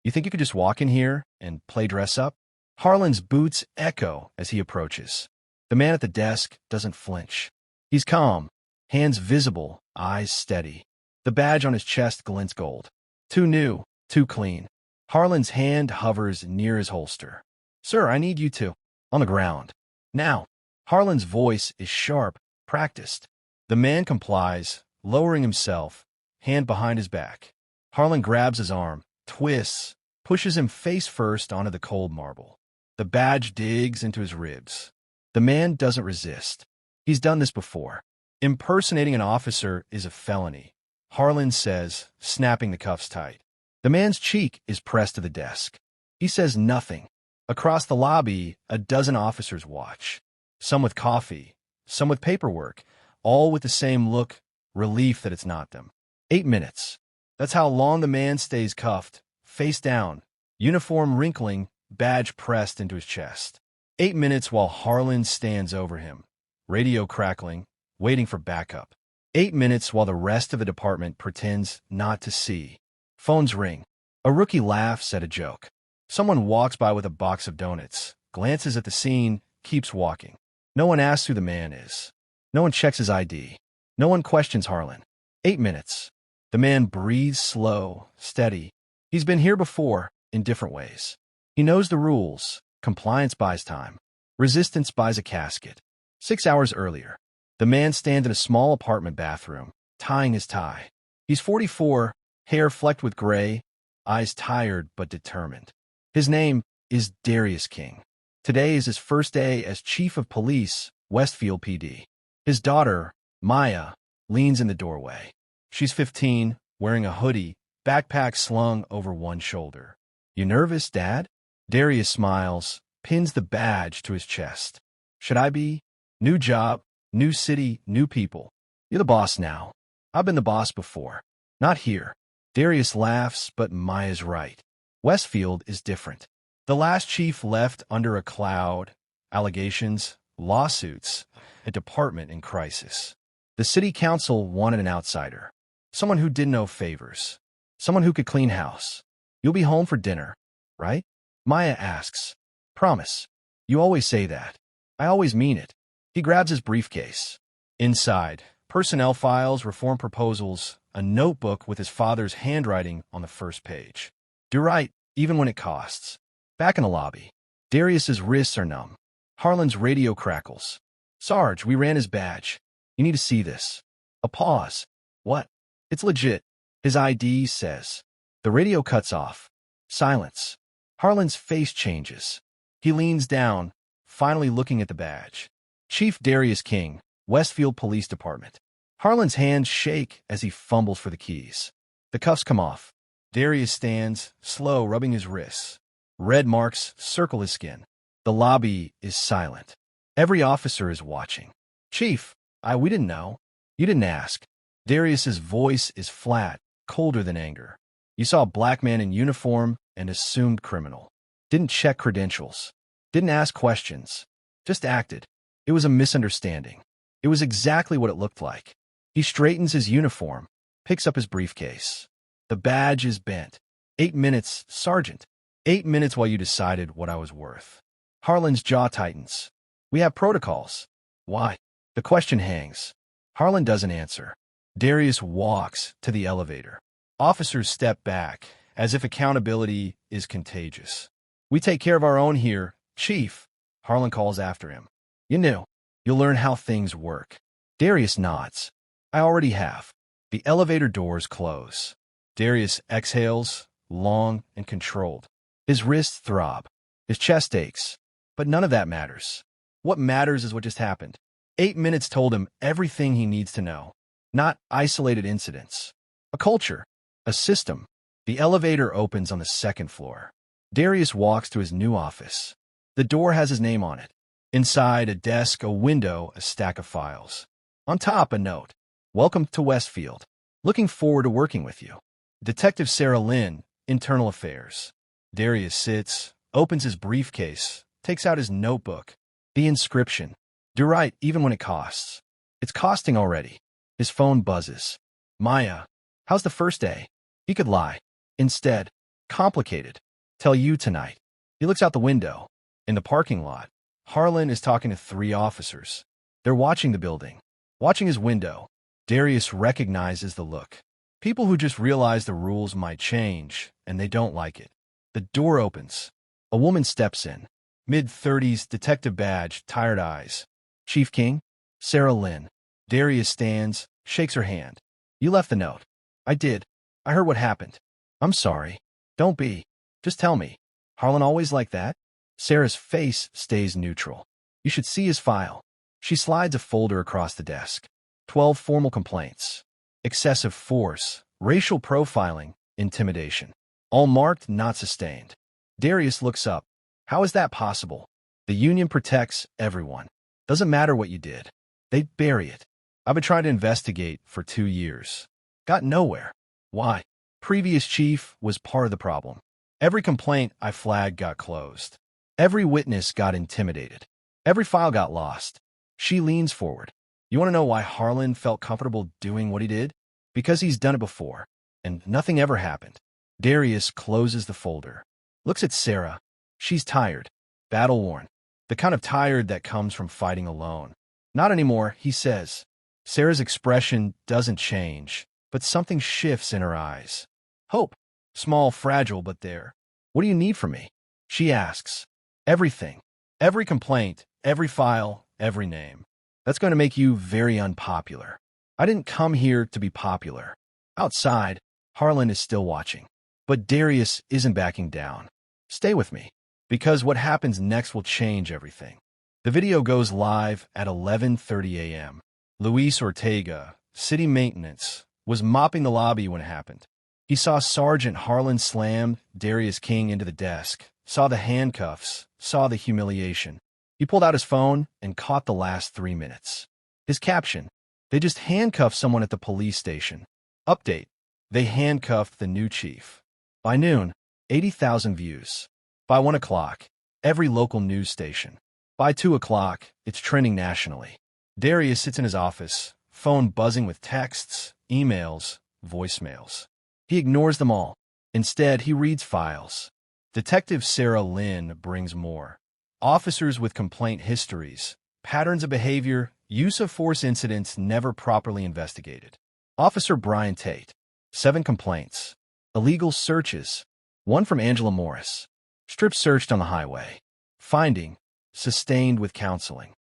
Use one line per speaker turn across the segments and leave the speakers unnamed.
You think you could just walk in here and play dress up? Harlan's boots echo as he approaches. The man at the desk doesn't flinch. He's calm, hands visible, eyes steady. The badge on his chest glints gold. Too new, too clean. Harlan's hand hovers near his holster. Sir, I need you to. On the ground. Now. Harlan's voice is sharp, practiced. The man complies, lowering himself, hand behind his back. Harlan grabs his arm, twists, pushes him face first onto the cold marble. The badge digs into his ribs. The man doesn't resist. He's done this before. Impersonating an officer is a felony, Harlan says, snapping the cuffs tight. The man's cheek is pressed to the desk. He says nothing. Across the lobby, a dozen officers watch. Some with coffee, some with paperwork, all with the same look, relief that it's not them. 8 minutes. That's how long the man stays cuffed, face down, uniform wrinkling, badge pressed into his chest. 8 minutes while Harlan stands over him, radio crackling, waiting for backup. 8 minutes while the rest of the department pretends not to see. Phones ring. A rookie laughs at a joke. Someone walks by with a box of donuts, glances at the scene, keeps walking. No one asks who the man is. No one checks his ID. No one questions Harlan. 8 minutes. The man breathes slow, steady. He's been here before, in different ways. He knows the rules. Compliance buys time. Resistance buys a casket. 6 hours earlier, the man stands in a small apartment bathroom, tying his tie. He's 44, hair flecked with gray, eyes tired but determined. His name is Darius King. Today is his first day as Chief of Police, Westfield PD. His daughter, Maya, leans in the doorway. She's 15, wearing a hoodie, backpack slung over one shoulder. You nervous, Dad? Darius smiles, pins the badge to his chest. Should I be? New job, new city, new people. You're the boss now. I've been the boss before. Not here. Darius laughs, but Maya's right. Westfield is different. The last chief left under a cloud, allegations, lawsuits, a department in crisis. The city council wanted an outsider, someone who did no favors, someone who could clean house. You'll be home for dinner, right? Maya asks. Promise. You always say that. I always mean it. He grabs his briefcase. Inside, personnel files, reform proposals, a notebook with his father's handwriting on the first page. Do right, even when it costs. Back in the lobby, Darius's wrists are numb. Harlan's radio crackles. Sarge, we ran his badge. You need to see this. A pause. What? It's legit. His ID says. The radio cuts off. Silence. Harlan's face changes. He leans down, finally looking at the badge. Chief Darius King, Westfield Police Department. Harlan's hands shake as he fumbles for the keys. The cuffs come off. Darius stands, slow, rubbing his wrists. Red marks circle his skin. The lobby is silent. Every officer is watching. Chief, we didn't know. You didn't ask. Darius's voice is flat, colder than anger. You saw a black man in uniform, an assumed criminal. Didn't check credentials. Didn't ask questions. Just acted. It was a misunderstanding. It was exactly what it looked like. He straightens his uniform, picks up his briefcase. The badge is bent. 8 minutes, Sergeant. 8 minutes while you decided what I was worth. Harlan's jaw tightens. We have protocols. Why? The question hangs. Harlan doesn't answer. Darius walks to the elevator. Officers step back, as if accountability is contagious. We take care of our own here, Chief, Harlan calls after him. You knew. You'll learn how things work. Darius nods. I already have. The elevator doors close. Darius exhales, long and controlled. His wrists throb. His chest aches. But none of that matters. What matters is what just happened. 8 minutes told him everything he needs to know. Not isolated incidents. A culture. A system. The elevator opens on the second floor. Darius walks to his new office. The door has his name on it. Inside, a desk, a window, a stack of files. On top, a note. Welcome to Westfield. Looking forward to working with you. Detective Sarah Lynn, Internal Affairs. Darius sits, opens his briefcase, takes out his notebook. The inscription. Do right, even when it costs. It's costing already. His phone buzzes. Maya. How's the first day? He could lie. Instead, Complicated. Tell you tonight. He looks out the window. In the parking lot, Harlan is talking to 3 officers. They're watching the building. Watching his window, Darius recognizes the look. People who just realize the rules might change, and they don't like it. The door opens. A woman steps in. Mid-30s, detective badge, tired eyes. Chief King? Sarah Lynn. Darius stands, shakes her hand. You left the note. I did. I heard what happened. I'm sorry. Don't be. Just tell me. Harlan always like that? Sarah's face stays neutral. You should see his file. She slides a folder across the desk. 12 formal complaints. Excessive force, racial profiling, intimidation. All marked not sustained. Darius looks up. How is that possible? The union protects everyone. Doesn't matter what you did. They'd bury it. I've been trying to investigate for 2 years. Got nowhere. Why? Previous chief was part of the problem. Every complaint I flagged got closed. Every witness got intimidated. Every file got lost. She leans forward. You want to know why Harlan felt comfortable doing what he did? Because he's done it before, and nothing ever happened. Darius closes the folder. Looks at Sarah. She's tired. Battle-worn. The kind of tired that comes from fighting alone. Not anymore, he says. Sarah's expression doesn't change, but something shifts in her eyes. Hope. Small, fragile, but there. What do you need from me? She asks. Everything. Every complaint, every file, every name. That's going to make you very unpopular. I didn't come here to be popular. Outside, Harlan is still watching. But Darius isn't backing down. Stay with me, because what happens next will change everything. The video goes live at 11:30 a.m. Luis Ortega, city maintenance, was mopping the lobby when it happened. He saw Sergeant Harlan slam Darius King into the desk, saw the handcuffs, saw the humiliation. He pulled out his phone and caught the last 3 minutes. His caption, they just handcuffed someone at the police station. Update, they handcuffed the new chief. By noon, 80,000 views. By 1 o'clock, every local news station. By 2 o'clock, it's trending nationally. Darius sits in his office, phone buzzing with texts, emails, voicemails. He ignores them all. Instead, he reads files. Detective Sarah Lynn brings more. Officers with complaint histories, patterns of behavior, use of force incidents never properly investigated. Officer Brian Tate, 7 complaints. Illegal searches, 1 from Angela Morris. Strip searched on the highway. Finding, sustained with counseling.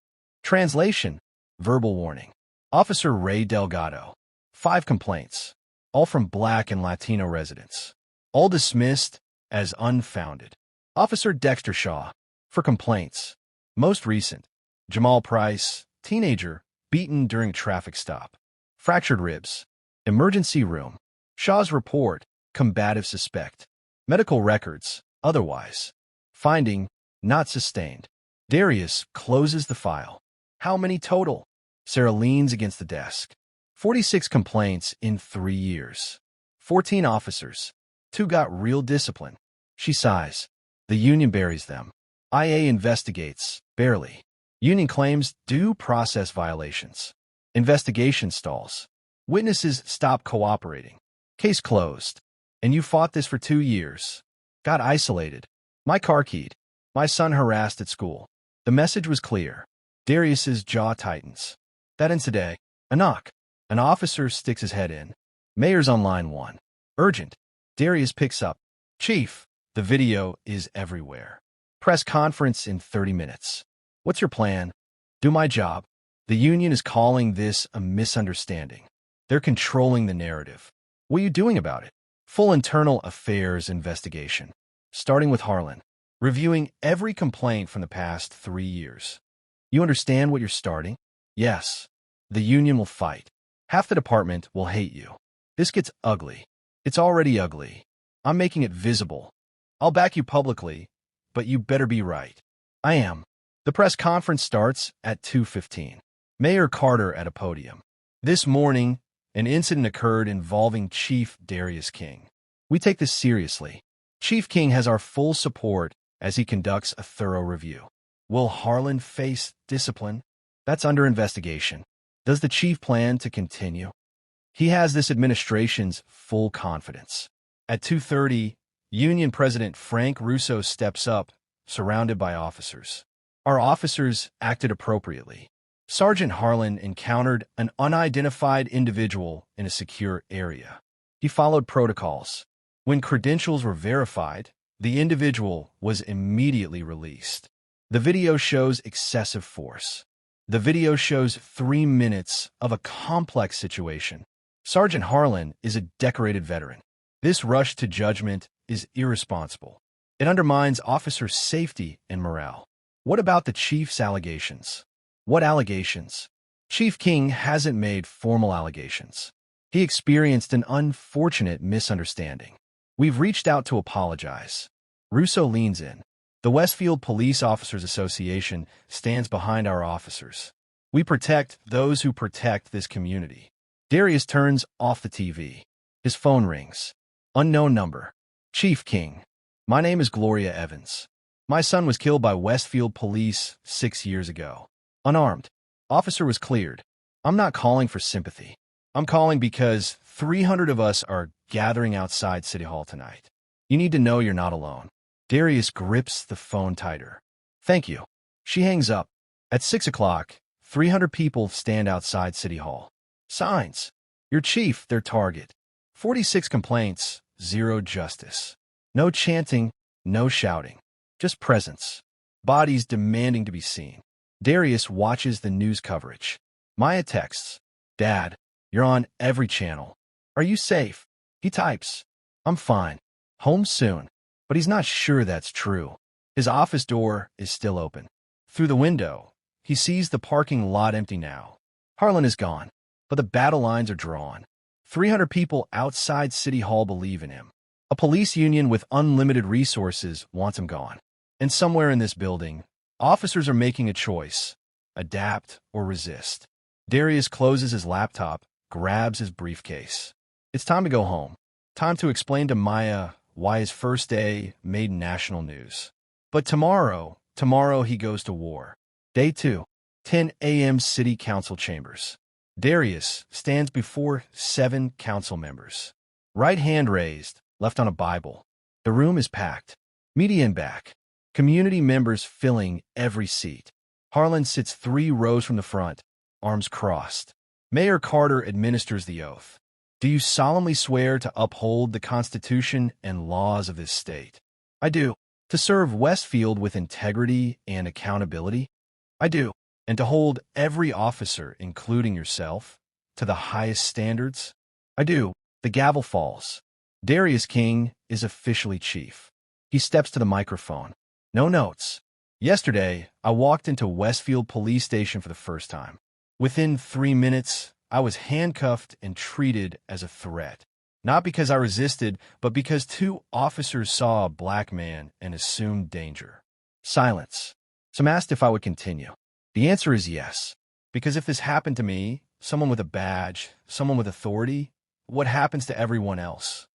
Translation, verbal warning. Officer Ray Delgado, 5 complaints, all from Black and Latino residents. All dismissed as unfounded. Officer Dexter Shaw, for complaints. Most recent, Jamal Price, teenager, beaten during a traffic stop. Fractured ribs. Emergency room. Shaw's report, combative suspect. Medical records, otherwise. Finding, not sustained. Darius closes the file. How many total? Sarah leans against the desk. 46 complaints in 3 years. 14 officers. 2 got real discipline. She sighs. The union buries them. IA investigates, barely. Union claims due process violations. Investigation stalls. Witnesses stop cooperating. Case closed. And you fought this for 2 years. Got isolated. My car keyed. My son harassed at school. The message was clear. Darius's jaw tightens. That ends today. A knock. An officer sticks his head in. Mayor's on line 1. Urgent. Darius picks up. Chief, the video is everywhere. Press conference in 30 minutes. What's your plan? Do my job. The union is calling this a misunderstanding. They're controlling the narrative. What are you doing about it? Full internal affairs investigation. Starting with Harlan. Reviewing every complaint from the past 3 years. You understand what you're starting? Yes. The union will fight. Half the department will hate you. This gets ugly. It's already ugly. I'm making it visible. I'll back you publicly, but you better be right. I am. The press conference starts at 2:15. Mayor Carter at a podium. This morning, an incident occurred involving Chief Darius King. We take this seriously. Chief King has our full support as he conducts a thorough review. Will Harlan face discipline? That's under investigation. Does the chief plan to continue? He has this administration's full confidence. At 2:30, Union President Frank Russo steps up, surrounded by officers. Our officers acted appropriately. Sergeant Harlan encountered an unidentified individual in a secure area. He followed protocols. When credentials were verified, the individual was immediately released. The video shows excessive force. The video shows 3 minutes of a complex situation. Sergeant Harlan is a decorated veteran. This rush to judgment is irresponsible. It undermines officers' safety and morale. What about the chief's allegations? What allegations? Chief King hasn't made formal allegations. He experienced an unfortunate misunderstanding. We've reached out to apologize. Russo leans in. The Westfield Police Officers Association stands behind our officers. We protect those who protect this community. Darius turns off the TV. His phone rings. Unknown number. Chief King. My name is Gloria Evans. My son was killed by Westfield Police 6 years ago. Unarmed. Officer was cleared. I'm not calling for sympathy. I'm calling because 300 of us are gathering outside City Hall tonight. You need to know you're not alone. Darius grips the phone tighter. Thank you. She hangs up. At 6 o'clock, 300 people stand outside City Hall. Signs. Your chief, their target. 46 complaints, 0 justice. No chanting, no shouting. Just presence. Bodies demanding to be seen. Darius watches the news coverage. Maya texts. Dad, you're on every channel. Are you safe? He types. I'm fine. Home soon. But he's not sure that's true. His office door is still open. Through the window, he sees the parking lot empty now. Harlan is gone, but the battle lines are drawn. 300 people outside City Hall believe in him. A police union with unlimited resources wants him gone. And somewhere in this building, officers are making a choice: adapt or resist. Darius closes his laptop, grabs his briefcase. It's time to go home. Time to explain to Maya why his first day made national news. But tomorrow he goes to war. Day 2, 10 a.m. City Council chambers. Darius stands before 7 council members. Right hand raised, left on a Bible. The room is packed. Media in back. Community members filling every seat. Harlan sits 3 rows from the front, arms crossed. Mayor Carter administers the oath. Do you solemnly swear to uphold the Constitution and laws of this state? I do. To serve Westfield with integrity and accountability? I do. And to hold every officer, including yourself, to the highest standards? I do. The gavel falls. Darius King is officially chief. He steps to the microphone. No notes. Yesterday, I walked into Westfield Police Station for the first time. Within 3 minutes, I was handcuffed and treated as a threat. Not because I resisted, but because 2 officers saw a black man and assumed danger. Silence. Some asked if I would continue. The answer is yes. Because if this happened to me, someone with a badge, someone with authority, what happens to everyone else?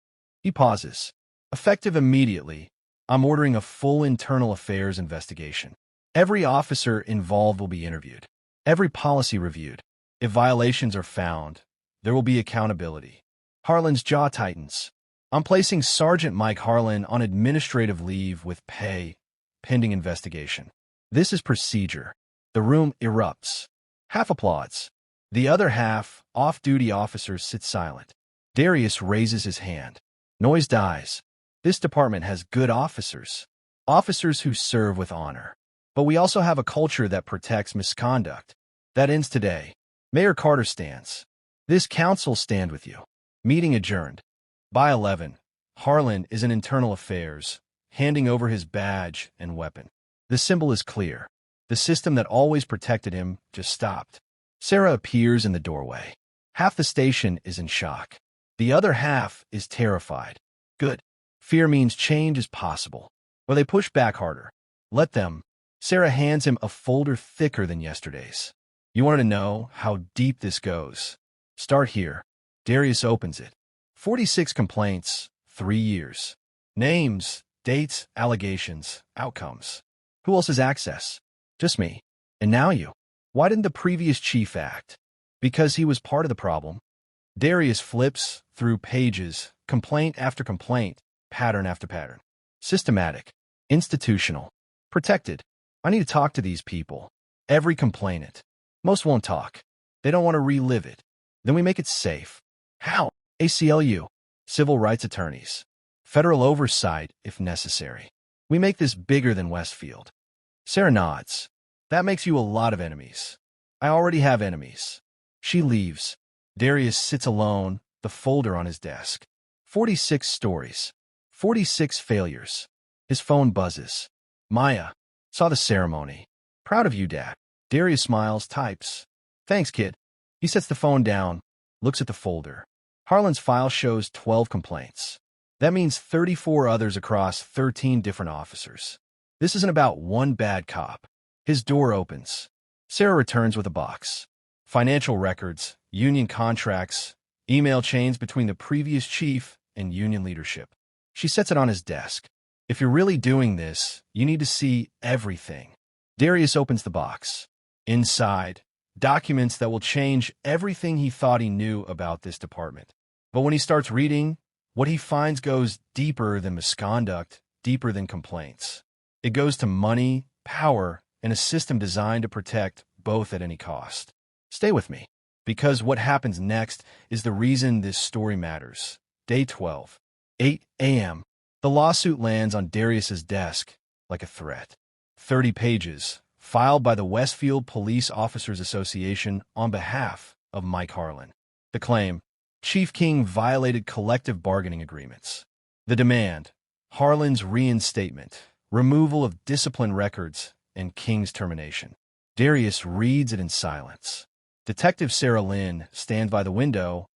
He pauses. Effective immediately, I'm ordering a full internal affairs investigation. Every officer involved will be interviewed. Every policy reviewed. If violations are found, there will be accountability. Harlan's jaw tightens. I'm placing Sergeant Mike Harlan on administrative leave with pay, pending investigation. This is procedure. The room erupts. Half applauds. The other half, off-duty officers, sit silent. Darius raises his hand. Noise dies. This department has good officers. Officers who serve with honor. But we also have a culture that protects misconduct. That ends today. Mayor Carter stands. This council stand with you. Meeting adjourned. By 11, Harlan is in internal affairs, handing over his badge and weapon. The symbol is clear. The system that always protected him just stopped. Sarah appears in the doorway. Half the station is in shock. The other half is terrified. Good. Fear means change is possible. Or they push back harder. Let them. Sarah hands him a folder thicker than yesterday's. You want to know how deep this goes? Start here. Darius opens it. 46 complaints, 3 years. Names, dates, allegations, outcomes. Who else has access? Just me. And now you. Why didn't the previous chief act? Because he was part of the problem. Darius flips through pages, complaint after complaint, pattern after pattern. Systematic, institutional, protected. I need to talk to these people. Every complainant. Most won't talk. They don't want to relive it. Then we make it safe. How? ACLU. Civil rights attorneys. Federal oversight, if necessary. We make this bigger than Westfield. Sarah nods. That makes you a lot of enemies. I already have enemies. She leaves. Darius sits alone, the folder on his desk. 46 stories. 46 failures. His phone buzzes. Maya. Saw the ceremony. Proud of you, Dad. Darius smiles, types. Thanks, kid. He sets the phone down, looks at the folder. Harlan's file shows 12 complaints. That means 34 others across 13 different officers. This isn't about one bad cop. His door opens. Sarah returns with a box. Financial records, union contracts, email chains between the previous chief and union leadership. She sets it on his desk. If you're really doing this, you need to see everything. Darius opens the box. Inside, documents that will change everything he thought he knew about this department. But when he starts reading, what he finds goes deeper than misconduct, deeper than complaints. It goes to money, power, and a system designed to protect both at any cost. Stay with me, because what happens next is the reason this story matters. Day 12, 8 a.m. The lawsuit lands on Darius's desk like a threat. 30 pages, filed by the Westfield Police Officers Association on behalf of Mike Harlan. The claim: Chief King violated collective bargaining agreements. The demand: Harlan's reinstatement, removal of discipline records, and King's termination. Darius reads it in silence. Detective Sarah Lynn stands by the window,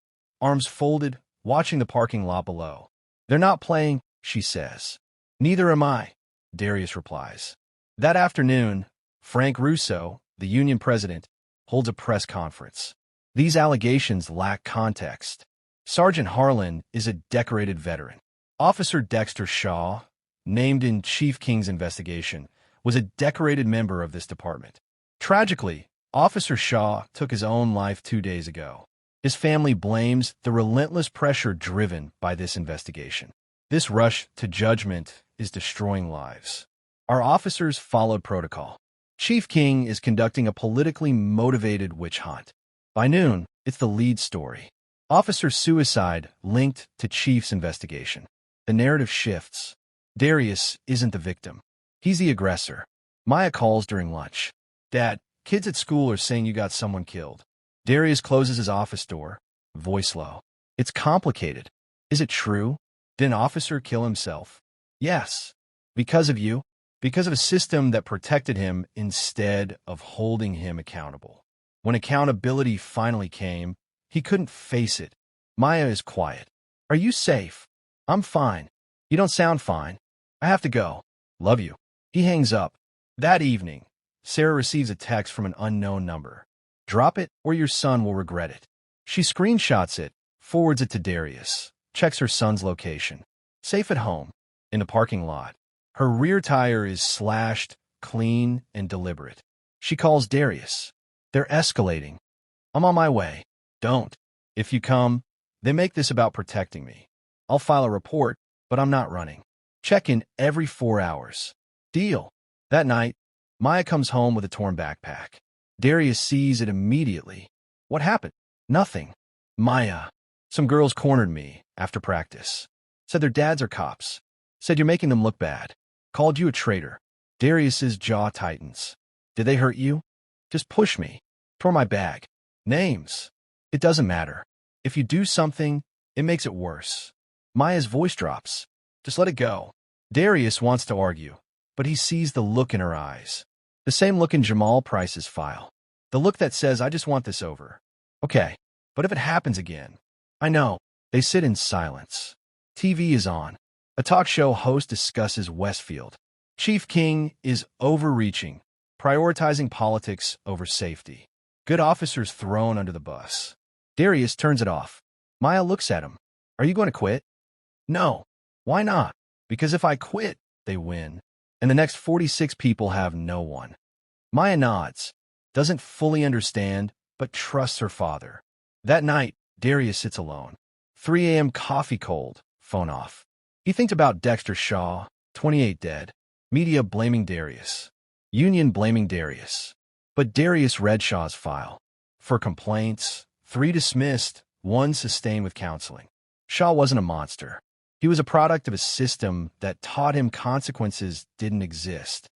arms folded, watching the parking lot below. They're not playing, she says. Neither am I, Darius replies. That afternoon, Frank Russo, the union president, holds a press conference. These allegations lack context. Sergeant Harlan is a decorated veteran. Officer Dexter Shaw, named in Chief King's investigation, was a decorated member of this department. Tragically, Officer Shaw took his own life 2 days ago. His family blames the relentless pressure driven by this investigation. This rush to judgment is destroying lives. Our officers followed protocol. Chief King is conducting a politically motivated witch hunt. By noon, it's the lead story. Officer suicide linked to Chief's investigation. The narrative shifts. Darius isn't the victim. He's the aggressor. Maya calls during lunch. Dad, kids at school are saying you got someone killed. Darius closes his office door, voice low. It's complicated. Is it true? Did an officer kill himself? Yes. Because of you? Because of a system that protected him instead of holding him accountable. When accountability finally came, he couldn't face it. Maya is quiet. Are you safe? I'm fine. You don't sound fine. I have to go. Love you. He hangs up. That evening, Sarah receives a text from an unknown number. Drop it or your son will regret it. She screenshots it, forwards it to Darius, checks her son's location. Safe at home, in the parking lot. Her rear tire is slashed, clean, and deliberate. She calls Darius. They're escalating. I'm on my way. Don't. If you come, they make this about protecting me. I'll file a report, but I'm not running. Check in every 4 hours. Deal. That night, Maya comes home with a torn backpack. Darius sees it immediately. What happened? Nothing. Maya. Some girls cornered me after practice. Said their dads are cops. Said you're making them look bad. Called you a traitor. Darius's jaw tightens. Did they hurt you? Just push me. Tore my bag. Names. It doesn't matter. If you do something, it makes it worse. Maya's voice drops. Just let it go. Darius wants to argue, but he sees the look in her eyes. The same look in Jamal Price's file. The look that says, I just want this over. Okay, but if it happens again? I know. They sit in silence. TV is on. A talk show host discusses Westfield. Chief King is overreaching, prioritizing politics over safety. Good officers thrown under the bus. Darius turns it off. Maya looks at him. Are you going to quit? No. Why not? Because if I quit, they win. And the next 46 people have no one. Maya nods, doesn't fully understand, but trusts her father. That night, Darius sits alone. 3 a.m. coffee cold, phone off. He thinks about Dexter Shaw, 28 dead, media blaming Darius, union blaming Darius. But Darius read Shaw's file. For complaints, 3 dismissed, 1 sustained with counseling. Shaw wasn't a monster. He was a product of a system that taught him consequences didn't exist.